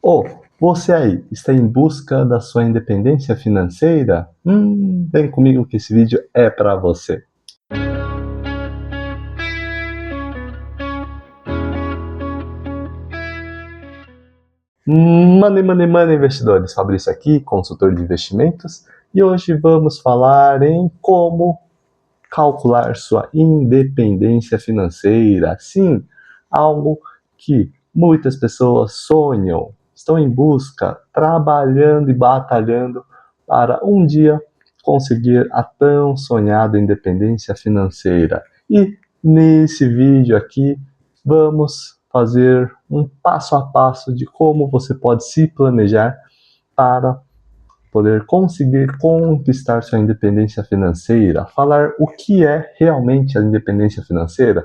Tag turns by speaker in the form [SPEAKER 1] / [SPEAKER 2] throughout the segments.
[SPEAKER 1] Ô, você aí, está em busca da sua independência financeira? Vem comigo que esse vídeo é para você. Money, investidores. Fabrício aqui, consultor de investimentos, e hoje vamos falar em como calcular sua independência financeira. Sim, algo que muitas pessoas sonham, estão em busca, trabalhando e batalhando para um dia conseguir a tão sonhada independência financeira. E nesse vídeo aqui vamos fazer um passo a passo de como você pode se planejar para poder conseguir conquistar sua independência financeira, falar o que é realmente a independência financeira,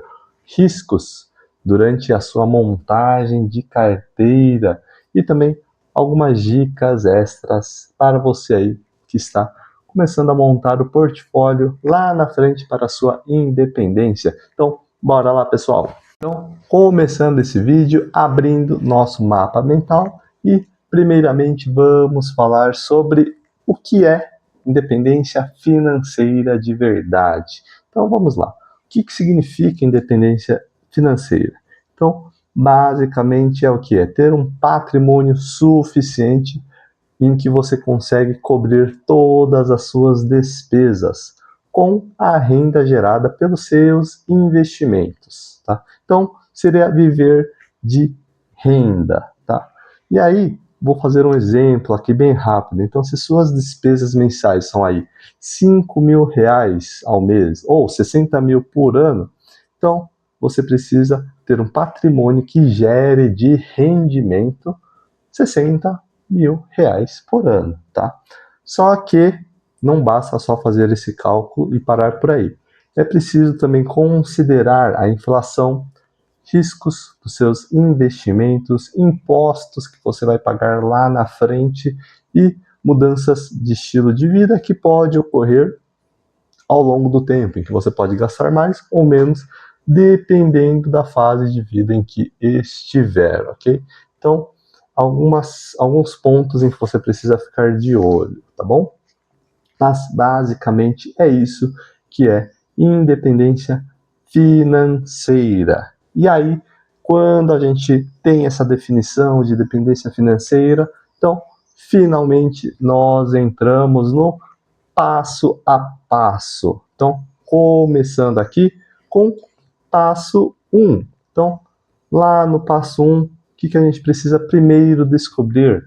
[SPEAKER 1] riscos durante a sua montagem de carteira e também algumas dicas extras para você aí que está começando a montar o portfólio lá na frente para a sua independência. Então, bora lá, pessoal! Então, começando esse vídeo, abrindo nosso mapa mental e primeiramente, vamos falar sobre o que é independência financeira de verdade. Então, vamos lá. O que significa independência financeira? Então, basicamente é o que? É ter um patrimônio suficiente em que você consegue cobrir todas as suas despesas com a renda gerada pelos seus investimentos, tá? Então, seria viver de renda, tá? E aí, vou fazer um exemplo aqui bem rápido. Então, se suas despesas mensais são aí R$ 5.000 ao mês ou 60 mil por ano, então você precisa ter um patrimônio que gere de rendimento R$ 60.000 por ano, tá? Só que não basta só fazer esse cálculo e parar por aí. É preciso também considerar a inflação, riscos dos seus investimentos, impostos que você vai pagar lá na frente e mudanças de estilo de vida que pode ocorrer ao longo do tempo, em que você pode gastar mais ou menos, dependendo da fase de vida em que estiver, ok? Então, alguns pontos em que você precisa ficar de olho, tá bom? Mas, basicamente, é isso que é independência financeira. E aí, quando a gente tem essa definição de dependência financeira, então, finalmente, nós entramos no passo a passo. Então, começando aqui com passo 1. Então, lá no passo 1, o que a gente precisa primeiro descobrir?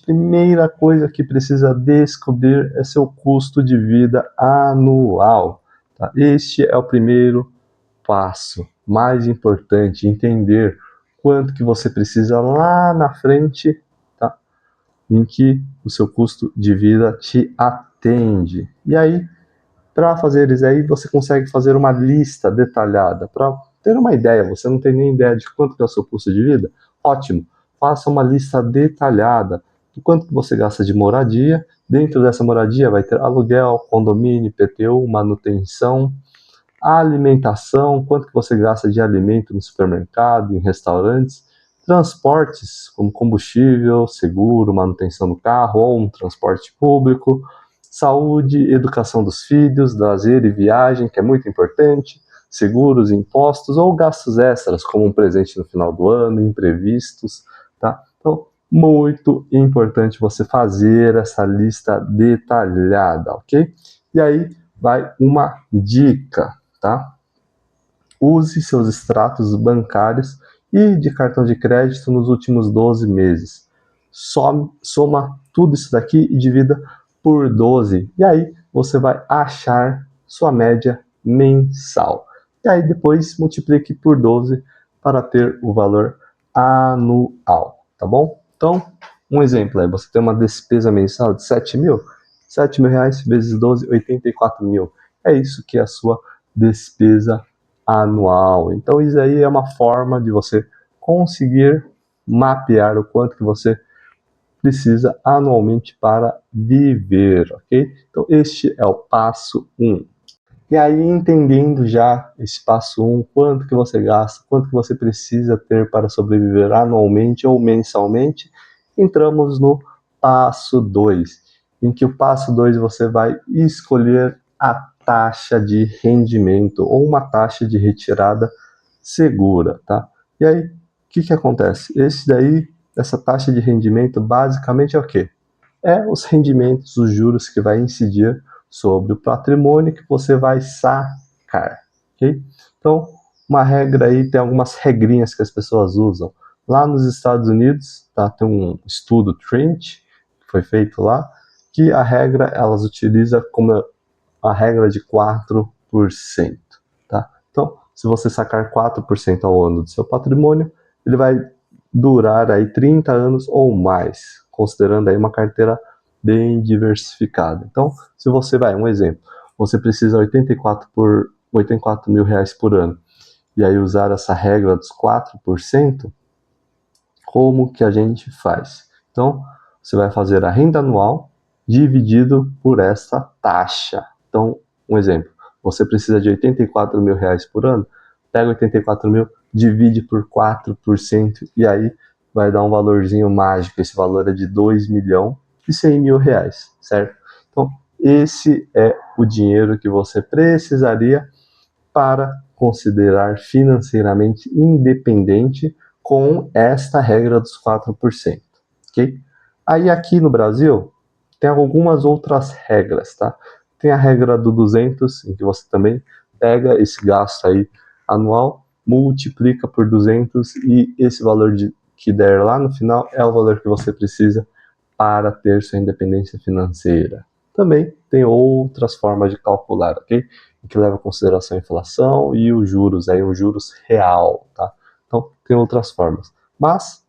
[SPEAKER 1] Primeira coisa que precisa descobrir é seu custo de vida anual. Tá? Este é o primeiro passo, mais importante, entender quanto que você precisa lá na frente, tá? Em que o seu custo de vida te atende. E aí, para fazer isso aí, você consegue fazer uma lista detalhada para ter uma ideia. Você não tem nem ideia de quanto é o seu custo de vida? Ótimo, faça uma lista detalhada do quanto que você gasta de moradia. Dentro dessa moradia vai ter aluguel, condomínio, IPTU, manutenção, alimentação, quanto que você gasta de alimento no supermercado, em restaurantes, transportes como combustível, seguro, manutenção do carro ou um transporte público, saúde, educação dos filhos, lazer e viagem, que é muito importante, seguros, impostos ou gastos extras, como um presente no final do ano, imprevistos, tá? Então, muito importante você fazer essa lista detalhada, ok? E aí vai uma dica, tá? Use seus extratos bancários e de cartão de crédito nos últimos 12 meses. Soma tudo isso daqui e divida por 12. E aí você vai achar sua média mensal. E aí depois multiplique por 12 para ter o valor anual, tá bom? Então, um exemplo aí, você tem uma despesa mensal de 7 mil, R$ 7.000 vezes 12, 84 mil. É isso que é a sua despesa anual. Então, isso aí é uma forma de você conseguir mapear o quanto que você precisa anualmente para viver, ok? Então, este é o passo 1. E aí, entendendo já esse passo 1, quanto que você gasta, quanto que você precisa ter para sobreviver anualmente ou mensalmente, entramos no passo 2, em que o passo 2 você vai escolher a taxa de rendimento ou uma taxa de retirada segura, tá? E aí, o que acontece? Essa taxa de rendimento basicamente é o quê? É os rendimentos, os juros que vai incidir sobre o patrimônio que você vai sacar, ok? Então, uma regra aí, tem algumas regrinhas que as pessoas usam. Lá nos Estados Unidos, tá, tem um estudo Trent, que foi feito lá, que a regra, elas utilizam como a regra de 4%, tá? Então, se você sacar 4% ao ano do seu patrimônio, ele vai durar aí 30 anos ou mais, considerando aí uma carteira bem diversificada. Então, se você vai, um exemplo, você precisa 84 mil reais por ano, e aí usar essa regra dos 4%, como que a gente faz? Então, você vai fazer a renda anual dividido por essa taxa. Então, um exemplo, você precisa de 84 mil reais por ano, pega 84 mil, divide por 4%, e aí vai dar um valorzinho mágico. Esse valor é de 2 milhões e 100 mil reais, certo? Então, esse é o dinheiro que você precisaria para considerar financeiramente independente com esta regra dos 4%, ok? Aí aqui no Brasil tem algumas outras regras, tá? Tem a regra do 200, em que você também pega esse gasto aí anual, multiplica por 200 e esse valor que der lá no final é o valor que você precisa para ter sua independência financeira. Também tem outras formas de calcular, ok? Que leva em consideração a inflação e os juros, aí um juros real, tá? Então, tem outras formas. Mas,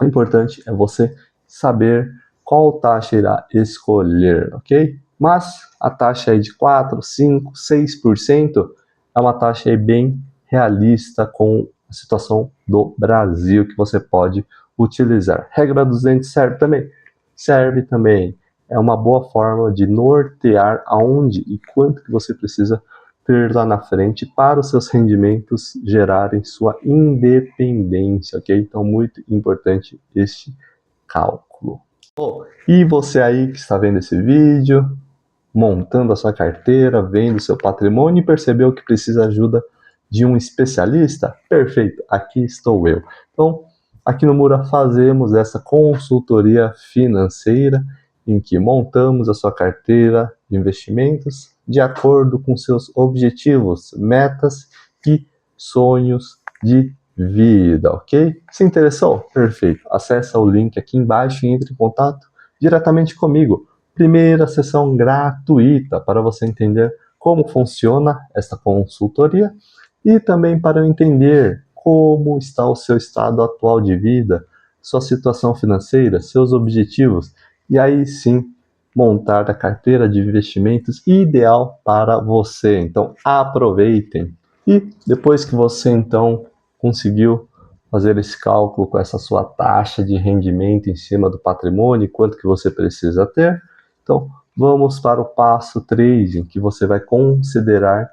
[SPEAKER 1] o importante é você saber qual taxa irá escolher, ok? Mas, a taxa aí de 4, 5, 6% é uma taxa aí bem realista com a situação do Brasil que você pode utilizar. Regra 200 serve também? Serve também. É uma boa forma de nortear aonde e quanto que você precisa ter lá na frente para os seus rendimentos gerarem sua independência, ok? Então, muito importante este cálculo. Oh, e você aí que está vendo esse vídeo, montando a sua carteira, vendo o seu patrimônio e percebeu que precisa de ajuda de um especialista? Perfeito, aqui estou eu. Então, aqui no Mura fazemos essa consultoria financeira em que montamos a sua carteira de investimentos de acordo com seus objetivos, metas e sonhos de vida, ok? Se interessou? Perfeito. Acesse o link aqui embaixo e entre em contato diretamente comigo. Primeira sessão gratuita para você entender como funciona esta consultoria e também para eu entender como está o seu estado atual de vida, sua situação financeira, seus objetivos, e aí sim montar a carteira de investimentos ideal para você. Então aproveitem. E depois que você então conseguiu fazer esse cálculo com essa sua taxa de rendimento em cima do patrimônio, quanto que você precisa ter, então vamos para o passo 3, em que você vai considerar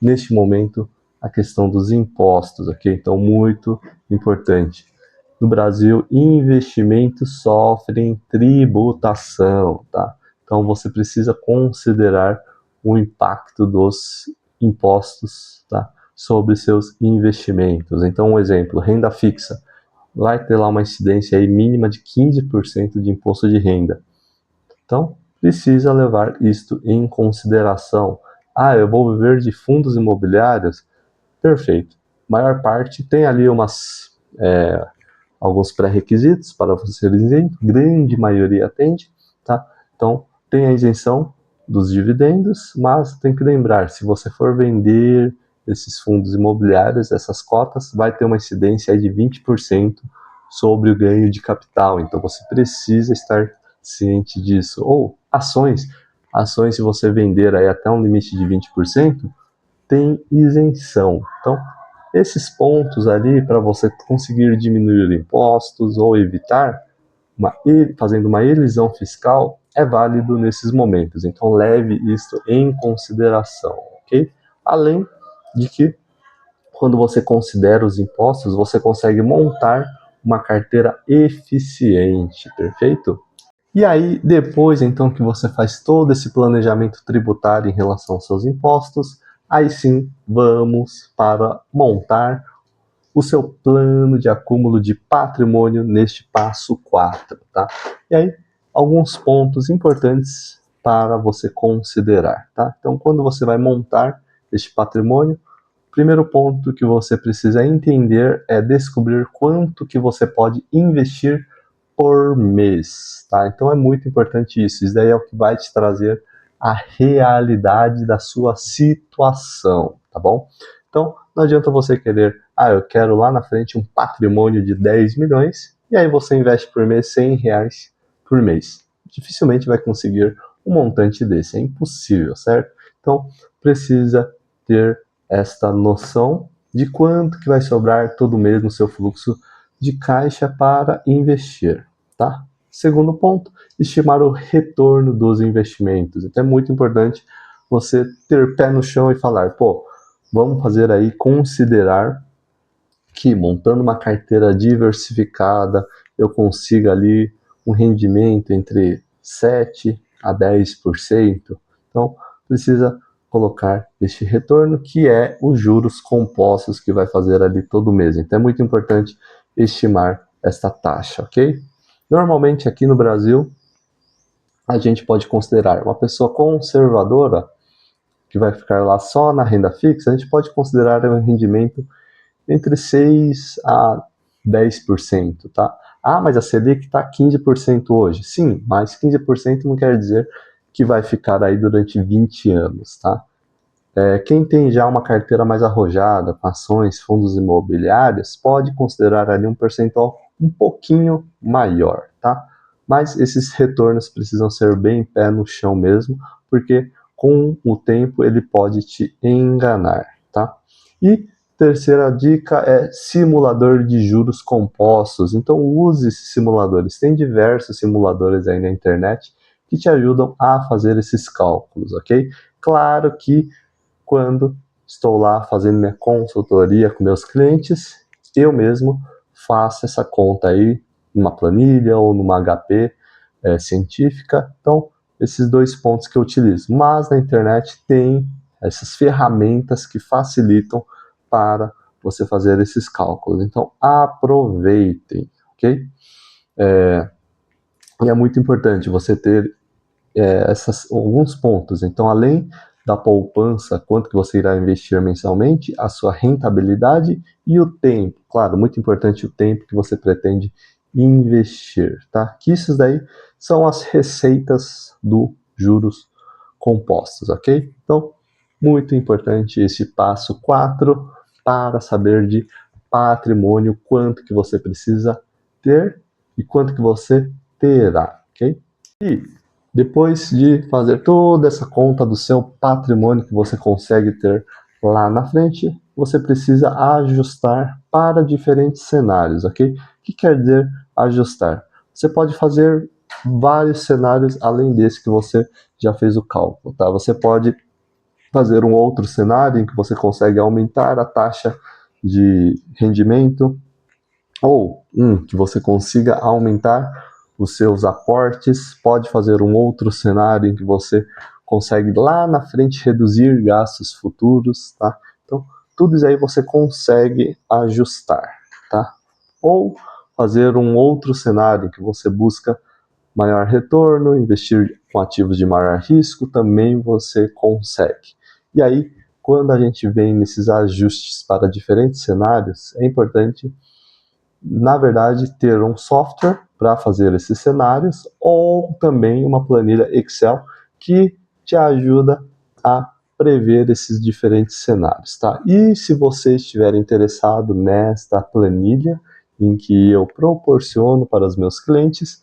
[SPEAKER 1] neste momento a questão dos impostos, ok? Então, muito importante. No Brasil, investimentos sofrem tributação, tá? Então, você precisa considerar o impacto dos impostos, tá? Sobre seus investimentos. Então, um exemplo, renda fixa. Vai ter lá uma incidência aí mínima de 15% de imposto de renda. Então, precisa levar isto em consideração. Ah, eu vou viver de fundos imobiliários? Perfeito. Maior parte tem ali alguns pré-requisitos para você ser isento, grande maioria atende, tá? Então, tem a isenção dos dividendos, mas tem que lembrar, se você for vender esses fundos imobiliários, essas cotas, vai ter uma incidência aí de 20% sobre o ganho de capital, então você precisa estar ciente disso. Ou ações, se você vender aí até um limite de 20%, tem isenção. Então, esses pontos ali para você conseguir diminuir impostos ou evitar, fazendo uma elisão fiscal, é válido nesses momentos. Então, leve isso em consideração, ok? Além de que, quando você considera os impostos, você consegue montar uma carteira eficiente, perfeito? E aí, depois então que você faz todo esse planejamento tributário em relação aos seus impostos, aí sim vamos para montar o seu plano de acúmulo de patrimônio neste passo 4, tá? E aí, alguns pontos importantes para você considerar, tá? Então, quando você vai montar este patrimônio, o primeiro ponto que você precisa entender é descobrir quanto que você pode investir por mês, tá? Então é muito importante isso. Isso daí é o que vai te trazer a realidade da sua situação, tá bom? Então não adianta você querer, eu quero lá na frente um patrimônio de 10 milhões, e aí você investe por mês R$ 100 por mês. Dificilmente vai conseguir um montante desse, é impossível, certo? Então precisa ter esta noção de quanto que vai sobrar todo mês no seu fluxo de caixa para investir, tá? Segundo ponto, estimar o retorno dos investimentos. Então é muito importante você ter pé no chão e falar, vamos fazer aí, considerar que montando uma carteira diversificada, eu consiga ali um rendimento entre 7 a 10%. Então, precisa colocar este retorno, que é os juros compostos que vai fazer ali todo mês. Então, é muito importante estimar esta taxa, ok? Normalmente, aqui no Brasil, a gente pode considerar uma pessoa conservadora, que vai ficar lá só na renda fixa, a gente pode considerar um rendimento entre 6 a 10%, tá? Mas a Selic está 15% hoje. Sim, mas 15% não quer dizer que vai ficar aí durante 20 anos, tá? Quem tem já uma carteira mais arrojada, com ações, fundos imobiliários, pode considerar ali um percentual um pouquinho maior, tá? Mas esses retornos precisam ser bem pé no chão mesmo, porque com o tempo ele pode te enganar, tá? E terceira dica é simulador de juros compostos. Então use esses simuladores. Tem diversos simuladores aí na internet que te ajudam a fazer esses cálculos, ok? Claro que quando estou lá fazendo minha consultoria com meus clientes, eu mesmo faço essa conta aí numa planilha ou numa HP científica. Então, esses dois pontos que eu utilizo. Mas na internet tem essas ferramentas que facilitam para você fazer esses cálculos. Então, aproveitem, ok? E é muito importante você ter alguns pontos. Então, além da poupança, quanto que você irá investir mensalmente, a sua rentabilidade e o tempo. Claro, muito importante o tempo que você pretende investir, tá? Que isso daí são as receitas do juros compostos, ok? Então, muito importante esse passo 4 para saber de patrimônio, quanto que você precisa ter e quanto que você terá, ok? E depois de fazer toda essa conta do seu patrimônio que você consegue ter lá na frente, você precisa ajustar para diferentes cenários, ok? O que quer dizer ajustar? Você pode fazer vários cenários além desse que você já fez o cálculo, tá? Você pode fazer um outro cenário em que você consegue aumentar a taxa de rendimento, ou que você consiga aumentar os seus aportes. Pode fazer um outro cenário em que você consegue lá na frente reduzir gastos futuros, tá? Então, tudo isso aí você consegue ajustar, tá? Ou fazer um outro cenário em que você busca maior retorno, investir com ativos de maior risco, também você consegue. E aí, quando a gente vem nesses ajustes para diferentes cenários, é importante, na verdade, ter um software para fazer esses cenários ou também uma planilha Excel que te ajuda a prever esses diferentes cenários, tá? E se você estiver interessado nesta planilha em que eu proporciono para os meus clientes,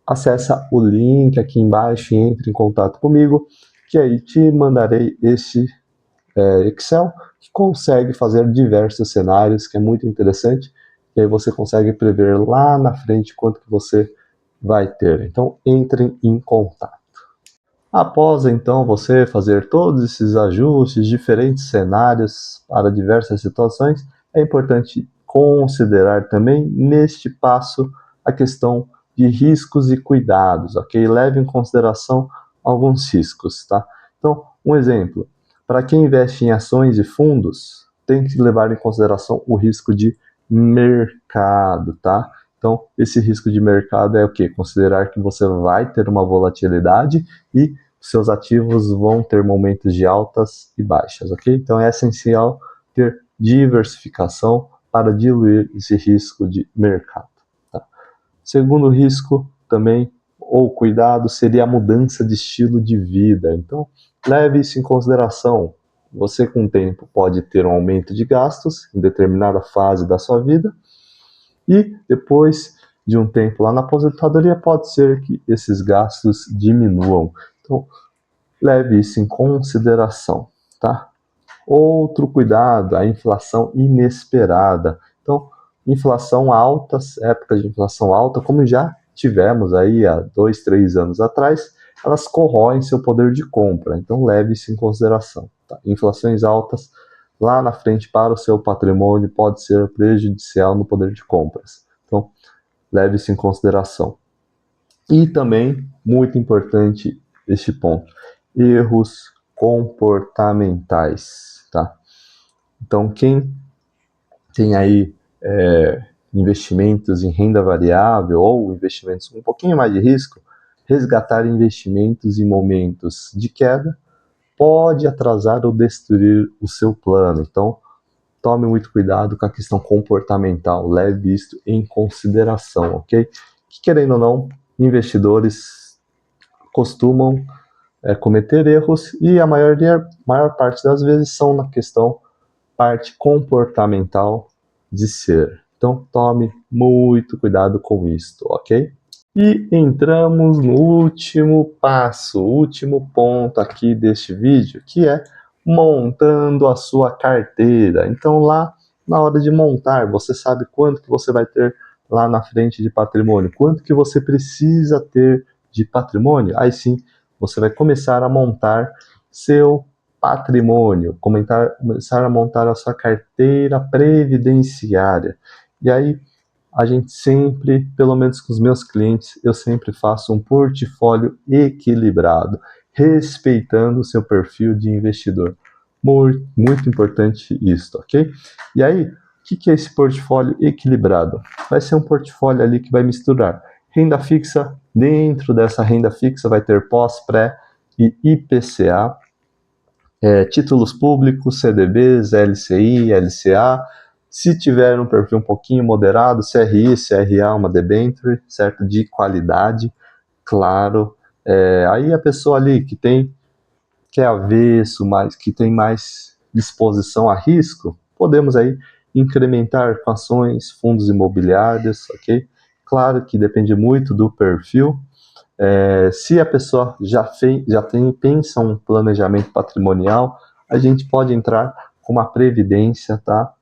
[SPEAKER 1] acessa o link aqui embaixo e entre em contato comigo, que aí te mandarei este Excel que consegue fazer diversos cenários, que é muito interessante, e aí você consegue prever lá na frente quanto que você vai ter. Então, entrem em contato. Após, então, você fazer todos esses ajustes, diferentes cenários para diversas situações, é importante considerar também neste passo a questão de riscos e cuidados, ok? Leve em consideração alguns riscos, tá? Então, um exemplo, para quem investe em ações e fundos, tem que levar em consideração o risco de mercado, tá? Então, esse risco de mercado é o quê? Considerar que você vai ter uma volatilidade e seus ativos vão ter momentos de altas e baixas, ok? Então, é essencial ter diversificação para diluir esse risco de mercado. Tá? Segundo risco também, ou cuidado, seria a mudança de estilo de vida. Então, leve isso em consideração. Você, com o tempo, pode ter um aumento de gastos em determinada fase da sua vida e depois de um tempo lá na aposentadoria, pode ser que esses gastos diminuam. Então, leve isso em consideração, tá? Outro cuidado, a inflação inesperada. Então, inflação alta, épocas de inflação alta, como já tivemos aí há 2, 3 anos atrás, elas corroem seu poder de compra. Então, leve isso em consideração. Tá? Inflações altas lá na frente para o seu patrimônio pode ser prejudicial no poder de compras. Então, leve isso em consideração. E também, muito importante este ponto, erros comportamentais, tá? Então, quem tem aí investimentos em renda variável ou investimentos com um pouquinho mais de risco, resgatar investimentos em momentos de queda pode atrasar ou destruir o seu plano. Então, tome muito cuidado com a questão comportamental, leve isto em consideração, ok? Que, querendo ou não, investidores costumam cometer erros e a maior parte das vezes são na questão parte comportamental de ser. Então, tome muito cuidado com isto, ok? E entramos no último passo, último ponto aqui deste vídeo, que é montando a sua carteira. Então, lá na hora de montar, você sabe quanto que você vai ter lá na frente de patrimônio, quanto que você precisa ter de patrimônio. Aí sim, você vai começar a montar seu patrimônio, começar a montar a sua carteira previdenciária. E aí, a gente sempre, pelo menos com os meus clientes, eu sempre faço um portfólio equilibrado, respeitando o seu perfil de investidor. Muito, muito importante isso, ok? E aí, o que é esse portfólio equilibrado? Vai ser um portfólio ali que vai misturar renda fixa, dentro dessa renda fixa vai ter pós, pré e IPCA, títulos públicos, CDBs, LCI, LCA, se tiver um perfil um pouquinho moderado, CRI, CRA, uma debenture, certo? De qualidade, claro. Aí a pessoa ali que é avesso, que tem mais disposição a risco, podemos aí incrementar com ações, fundos imobiliários, ok? Claro que depende muito do perfil. Se a pessoa pensa um planejamento patrimonial, a gente pode entrar com uma previdência, tá?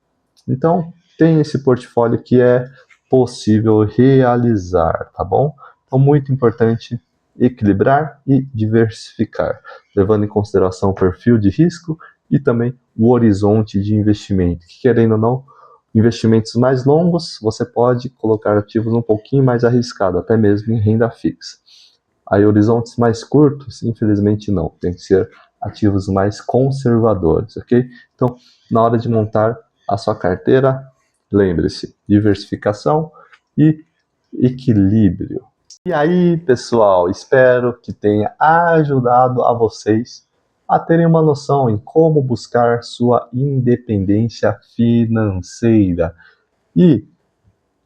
[SPEAKER 1] Então, tem esse portfólio que é possível realizar, tá bom? Então, muito importante equilibrar e diversificar, levando em consideração o perfil de risco e também o horizonte de investimento, que, querendo ou não, investimentos mais longos, você pode colocar ativos um pouquinho mais arriscados, até mesmo em renda fixa. Aí, horizontes mais curtos, infelizmente não, tem que ser ativos mais conservadores, ok? Então, na hora de montar a sua carteira, lembre-se, diversificação e equilíbrio. E aí, pessoal, espero que tenha ajudado a vocês a terem uma noção em como buscar sua independência financeira. E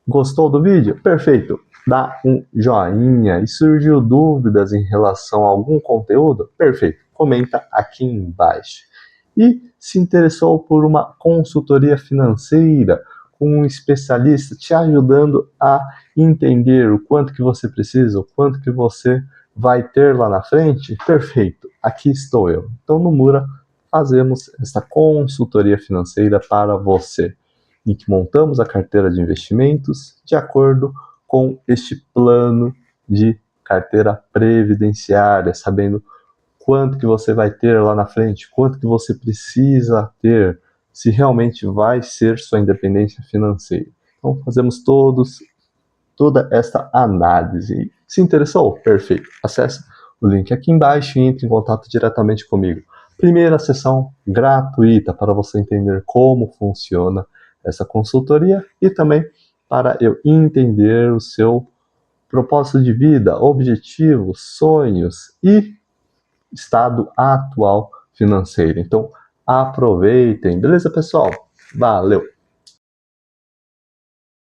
[SPEAKER 1] gostou do vídeo? Perfeito! Dá um joinha. E surgiu dúvidas em relação a algum conteúdo? Perfeito! Comenta aqui embaixo. E se interessou por uma consultoria financeira com um especialista te ajudando a entender o quanto que você precisa, o quanto que você vai ter lá na frente? Perfeito! Aqui estou eu. Então, no Mura, fazemos essa consultoria financeira para você, em que montamos a carteira de investimentos de acordo com este plano de carteira previdenciária, sabendo quanto que você vai ter lá na frente, quanto que você precisa ter se realmente vai ser sua independência financeira. Então, fazemos toda esta análise. Se interessou? Perfeito. Acesse o link aqui embaixo e entre em contato diretamente comigo. Primeira sessão gratuita para você entender como funciona essa consultoria e também para eu entender o seu propósito de vida, objetivos, sonhos e estado atual financeiro. Então, aproveitem. Beleza, pessoal? Valeu!